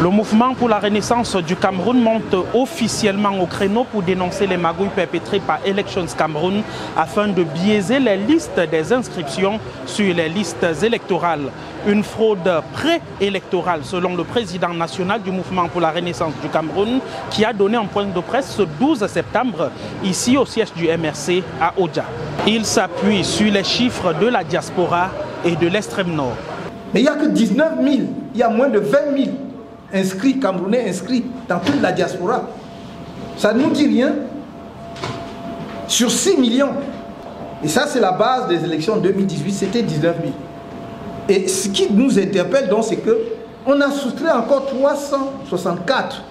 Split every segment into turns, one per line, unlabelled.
Le mouvement pour la renaissance du Cameroun monte officiellement au créneau pour dénoncer les magouilles perpétrées par Elections Cameroun afin de biaiser les listes des inscriptions sur les listes électorales. Une fraude préélectorale selon le président national du mouvement pour la renaissance du Cameroun qui a donné un point de presse ce 12 septembre ici au siège du MRC à Odja. Il s'appuie sur les chiffres de la diaspora et de l'extrême nord.
Mais il n'y a que 19 000, il y a moins de 20 000 inscrits, Camerounais inscrits dans toute la diaspora. Ça ne nous dit rien. Sur 6 millions. Et ça, c'est la base des élections 2018, c'était 19 000. Et ce qui nous interpelle donc, c'est qu'on a soustrait encore 364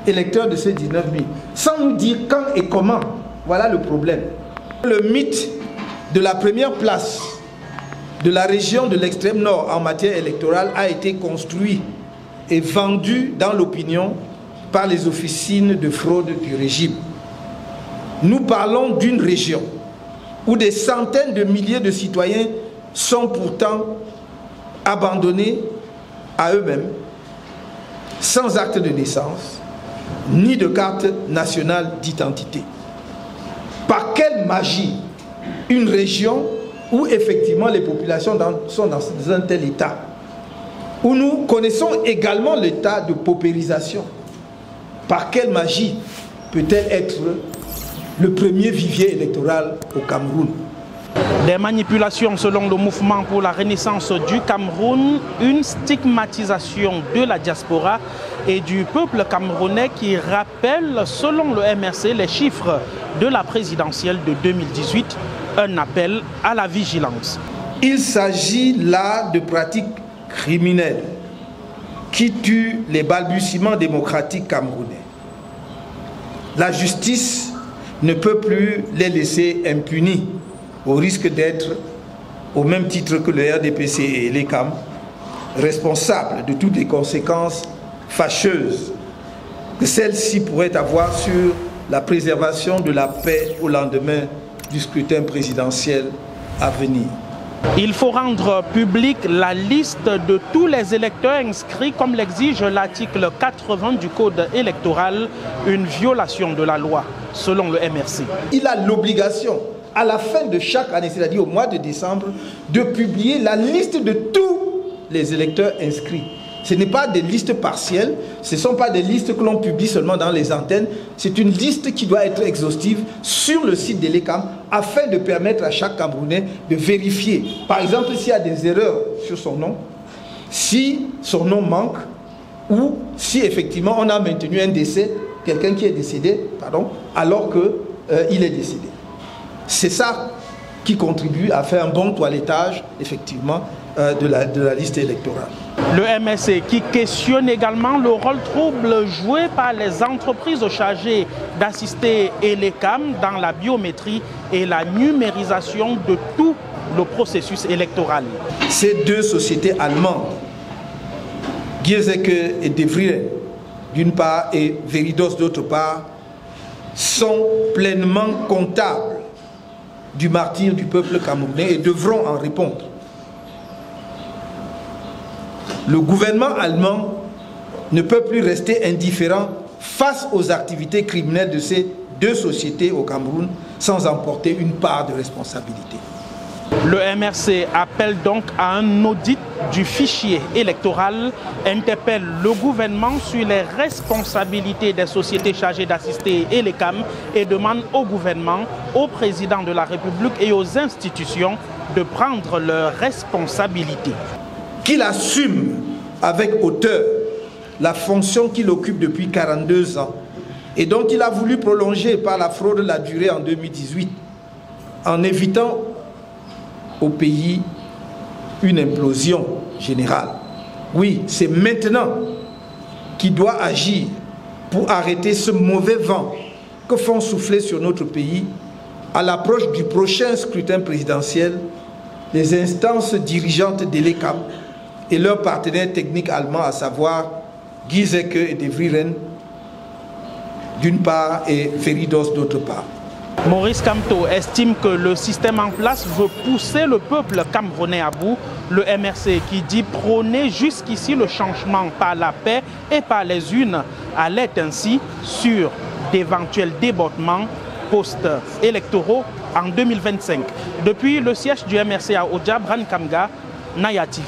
électeurs de ces 19 000, sans nous dire quand et comment. Voilà le problème. Le mythe de la première place de la région de l'extrême nord en matière électorale a été construit et vendu dans l'opinion par les officines de fraude du régime. Nous parlons d'une région où des centaines de milliers de citoyens sont pourtant abandonnés à eux-mêmes, sans acte de naissance, ni de carte nationale d'identité. Par quelle magie une région où effectivement les populations sont dans un tel état, où nous connaissons également l'état de paupérisation, par quelle magie peut-elle être le premier vivier électoral au Cameroun?
Des manipulations selon le mouvement pour la renaissance du Cameroun, une stigmatisation de la diaspora et du peuple camerounais qui rappelle, selon le MRC, les chiffres de la présidentielle de 2018, un appel à la vigilance.
Il s'agit là de pratiques criminelles qui tuent les balbutiements démocratiques camerounais. La justice ne peut plus les laisser impunis au risque d'être, au même titre que le RDPC et l'ECAM, responsables de toutes les conséquences fâcheuses que celles-ci pourraient avoir sur la préservation de la paix au lendemain du scrutin présidentiel à venir.
Il faut rendre publique la liste de tous les électeurs inscrits comme l'exige l'article 80 du Code électoral, une violation de la loi, selon le MRC.
Il a l'obligation, à la fin de chaque année, c'est-à-dire au mois de décembre, de publier la liste de tous les électeurs inscrits. Ce n'est pas des listes partielles, ce ne sont pas des listes que l'on publie seulement dans les antennes, c'est une liste qui doit être exhaustive sur le site de l'ECAM afin de permettre à chaque Camerounais de vérifier. Par exemple, s'il y a des erreurs sur son nom, si son nom manque, ou si effectivement on a maintenu un décès, quelqu'un qui est décédé, pardon, alors qu'il est décédé. C'est ça qui contribue à faire un bon toilettage, effectivement, de la liste électorale.
Le MSC qui questionne également le rôle trouble joué par les entreprises chargées d'assister l'ECAM dans la biométrie et la numérisation de tout le processus électoral.
Ces deux sociétés allemandes, Giesecke et De Vries, d'une part, et Veridos d'autre part, sont pleinement comptables du martyre du peuple camerounais et devront en répondre. Le gouvernement allemand ne peut plus rester indifférent face aux activités criminelles de ces deux sociétés au Cameroun sans en porter une part de responsabilité.
Le MRC appelle donc à un audit du fichier électoral, interpelle le gouvernement sur les responsabilités des sociétés chargées d'assister l'ECAM et demande au gouvernement, au président de la République et aux institutions de prendre leurs responsabilités.
Qu'il assume avec hauteur la fonction qu'il occupe depuis 42 ans et dont il a voulu prolonger par la fraude la durée en 2018 en évitant au pays une implosion générale. Oui, c'est maintenant qu'il doit agir pour arrêter ce mauvais vent que font souffler sur notre pays à l'approche du prochain scrutin présidentiel les instances dirigeantes de l'ECAM et leurs partenaires techniques allemands, à savoir Giesecke et De Vries d'une part et Veridos d'autre part.
Maurice Kamto estime que le système en place veut pousser le peuple camerounais à bout. Le MRC qui dit prôner jusqu'ici le changement par la paix et par les urnes alerte ainsi sur d'éventuels débordements post-électoraux en 2025. Depuis le siège du MRC à Oja, Bran Kamga, Naya TV.